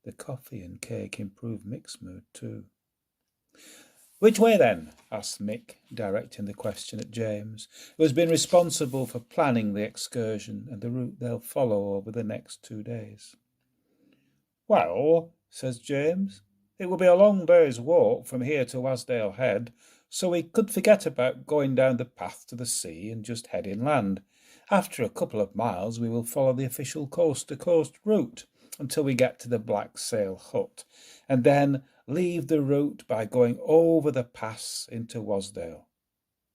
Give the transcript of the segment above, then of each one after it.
The coffee and cake improved Mick's mood too. "Which way then?" asked Mick, directing the question at James, who has been responsible for planning the excursion and the route they'll follow over the next 2 days. "Well," says James, "it will be a long day's walk from here to Wasdale Head, so we could forget about going down the path to the sea and just head inland. After a couple of miles we will follow the official coast-to-coast route until we get to the Black Sail Hut, and then leave the route by going over the pass into Wasdale."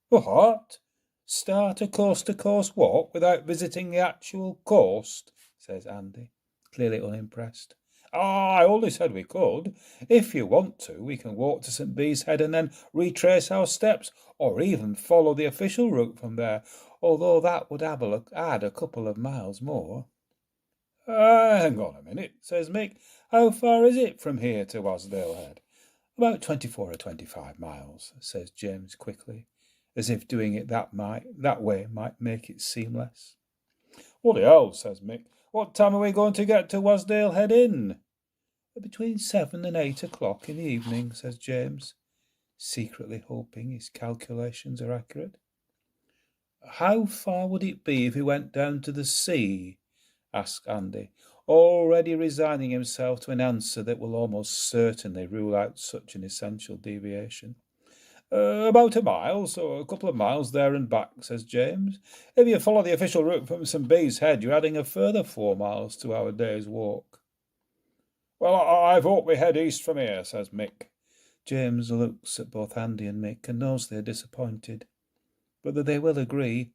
"What? Start a coast-to-coast walk without visiting the actual coast?" says Andy, clearly unimpressed. "I only said we could. If you want to, we can walk to St. Bees Head and then retrace our steps, or even follow the official route from there, although that would add a couple of miles more." "Hang on a minute," says Mick. "How far is it from here to Wasdale Head?" "About 24 or 25 miles, says James quickly, as if doing it that way might make it seem less. "Bloody hell," says Mick. "What time are we going to get to Wasdale Head in?" "Between 7 and 8 o'clock in the evening," says James, secretly hoping his calculations are accurate. "How far would it be if we went down to the sea?" asked Andy, already resigning himself to an answer that will almost certainly rule out such an essential deviation. "About a mile, so a couple of miles there and back," says James. "If you follow the official route from St. Bees Head, you're adding a further 4 miles to our day's walk." "Well, I hope we head east from here," says Mick. James looks at both Andy and Mick and knows they're disappointed, but that they will agree.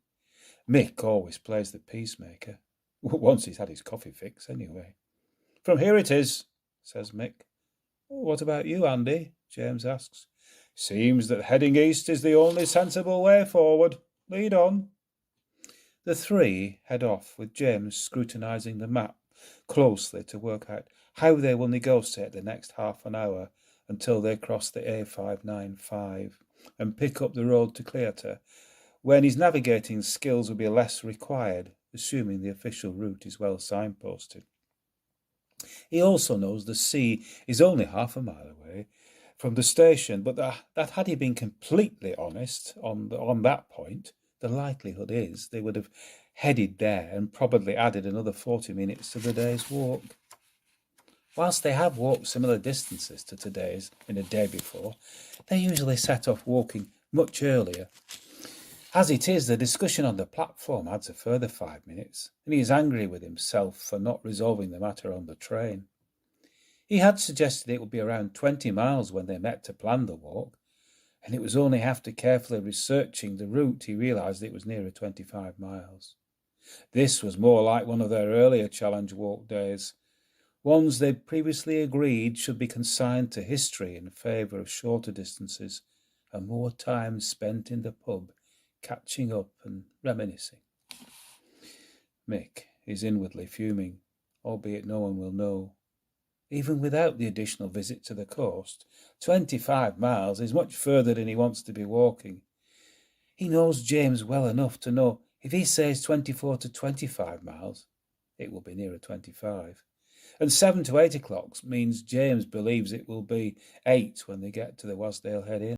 Mick always plays the peacemaker. Once he's had his coffee fix, anyway. "From here it is," says Mick. "What about you, Andy?" James asks. "Seems that heading east is the only sensible way forward. Lead on." The three head off, with James scrutinising the map closely to work out how they will negotiate the next half an hour until they cross the A595 and pick up the road to Clearter, when his navigating skills will be less required, assuming the official route is well signposted. He also knows the sea is only half a mile away from the station, but that had he been completely honest on that point, the likelihood is they would have headed there and probably added another 40 minutes to the day's walk. Whilst they have walked similar distances to today's in a day before, they usually set off walking much earlier. As it is, the discussion on the platform adds a further 5 minutes, and he is angry with himself for not resolving the matter on the train. He had suggested it would be around 20 miles when they met to plan the walk, and it was only after carefully researching the route he realised it was nearer 25 miles. This was more like one of their earlier challenge walk days, ones they'd previously agreed should be consigned to history in favour of shorter distances and more time spent in the pub catching up and reminiscing. Mick is inwardly fuming, albeit no one will know. Even without the additional visit to the coast, 25 miles is much further than he wants to be walking. He knows James well enough to know if he says 24 to 25 miles, it will be nearer 25. And 7 to 8 o'clock means James believes it will be 8 when they get to the Wasdale Head Inn.